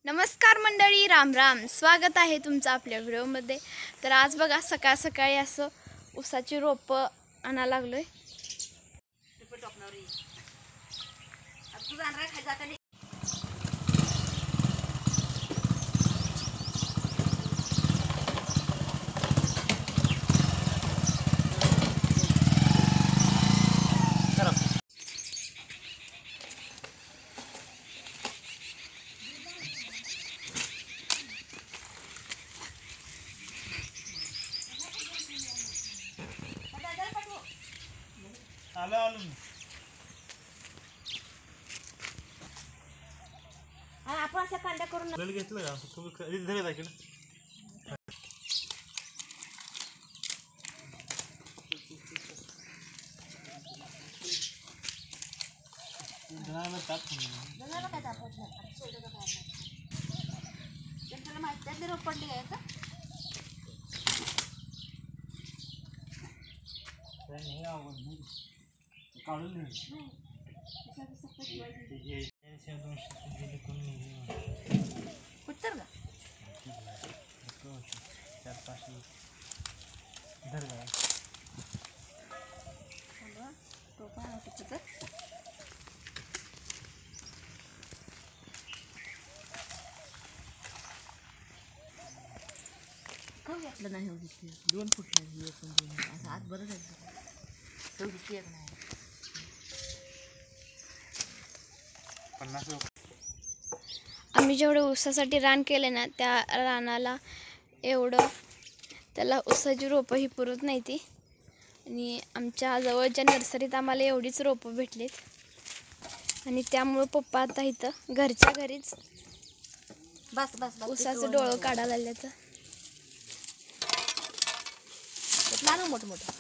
नमस्कार मंडळी, राम राम. स्वागत आहे तुमचं आपल्या व्हिडिओमध्ये. तर आज बघा सकाळ सकाळी असं ऊसाची रोपं आणा लागलोय. आपण अशा कांड्या करून घेतलं का तुम्ही धरे दाखल काढून कुठतर का घेतलं नाही 2 फूट असं आत बरं जायचं नाही 50 आम्ही जेवढं ऊसासाठी रान केले ना त्या रानाला एवढं त्याला ऊसाची रोपं ही पुरत नाही ती. आणि आमच्या जवळच्या नर्सरीत आम्हाला एवढीच रोपं भेटलीत आणि त्यामुळं पप्पा आता इथं घरच्या घरीच बस बस बस ऊसाचं डोळं काढायला लागल्याचं. लहान मोठं मोठं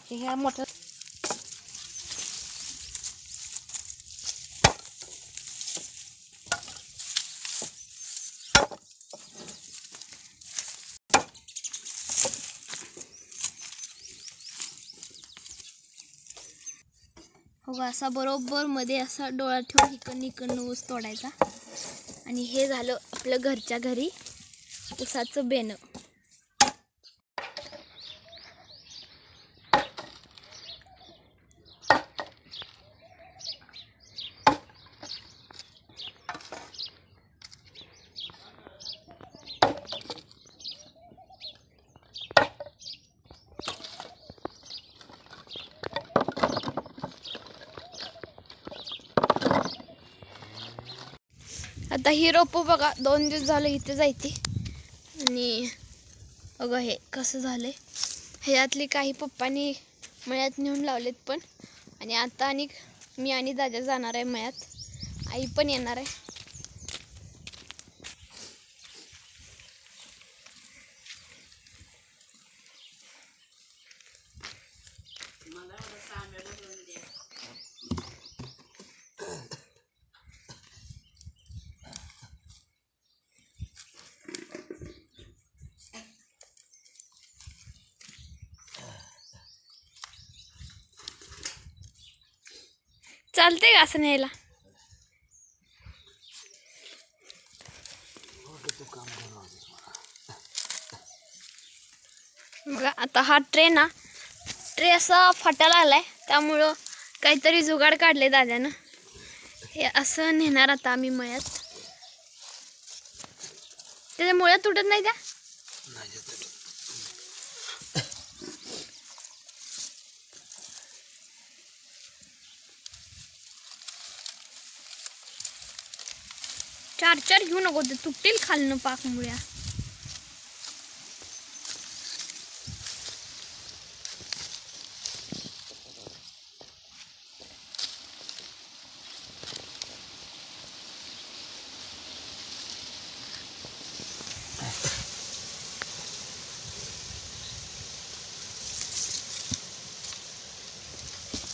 हे मोठं हो असा बरोबर मध्ये असा डोळा ठेवून इकडनं ऊस तोडायचा. आणि हे झालं आपलं घरच्या घरी ऊसाचं बेणं. आता ही रोपं बघा 2 दिवस झालं इथे जायची आणि बघा हे कसं झालंय. ह्यातली काही पप्पानी मळ्यात नेऊन लावलेत पण. आणि आता आणि मी आणि दादा जाणार आहे मळ्यात. आई पण येणार आहे. चालते का असं न्यायला? बघा आता हा ट्रे असा फाटायला आलाय त्यामुळं काहीतरी जुगाड काढले दादानं. हे असं नेणार आता आम्ही मळ्यात. त्याच्या मुळ्यात तुटत नाही त्या? चार घेऊ नको, ते तुटतील खालनं पाक मुळ्या.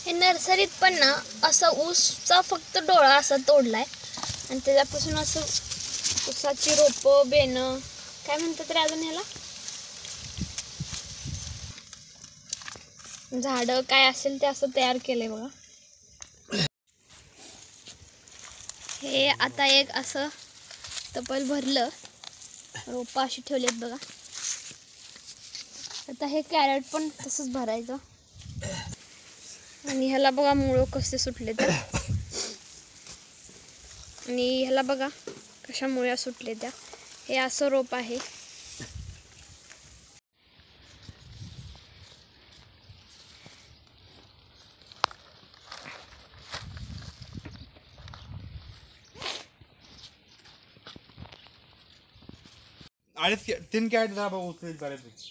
हे नर्सरीत पण ना असा ऊसचा फक्त डोळा असा तोडलाय आणि त्याच्यापासून असं ऊसाची रोपं बेणं काय म्हणतात रे अजून ह्याला, झाडं काय असेल ते असं तयार केलंय बघा. हे आता एक असं तपल भरलं, रोपं अशी ठेवलेत बघा. आता हे कॅरेट पण तसंच भरायचं. आणि ह्याला बघा मुळं कसे सुटले तर, आणि ह्याला बघा कशा मुळ्या सुटले त्या. हे असं रोप आहे. अडीच 3 कॅरेट जरा बघ उचलेल बऱ्यापैकी.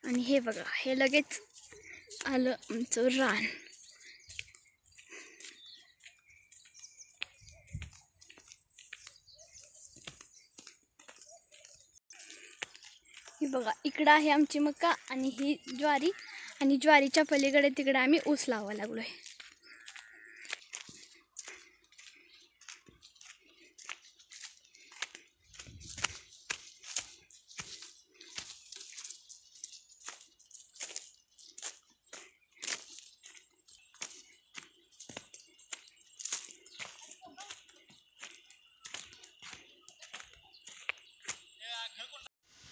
आणि हे बघा, हे लगेच आलं आमचं रान. ही बघा, इकडं आहे आमची मका आणि ही ज्वारी, आणि ज्वारीच्या पलीकडे तिकडे आम्ही ऊस लावायला लागलोय.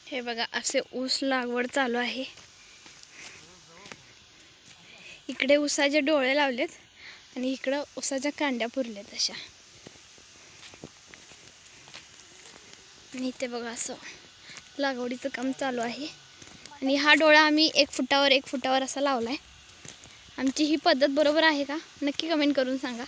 हे बघा, असे ऊस लागवड चालू आहे. इकडे ऊसाचे डोळे लावलेत आणि इकडं ऊसाच्या कांड्या पुरल्यात अशा. आणि इथे बघा असं लागवडीचं काम चालू आहे. आणि हा डोळा आम्ही 1 फुटावर 1 फुटावर असा लावलाय. आमची ही पद्धत बरोबर आहे का? नक्की कमेंट करून सांगा.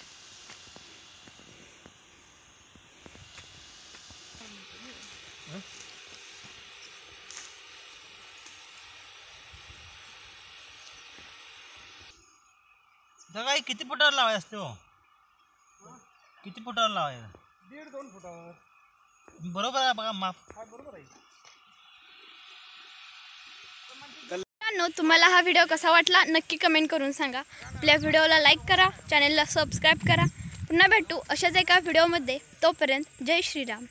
जगा किती फुटावर लावाय असते हो? किती फुटावर लावायचं? 1.5-2 फुटावर. बरोबर आहे बघा माप. बरोबर आहे. तुम्हाला हा व्हिडिओ कसा वाटला नक्की कमेंट करून सांगा. आपल्या व्हिडिओला लाईक करा, चॅनलला सबस्क्राईब करा. पुन्हा भेटू अशाच एका व्हिडिओमध्ये. तोपर्यंत जय श्रीराम.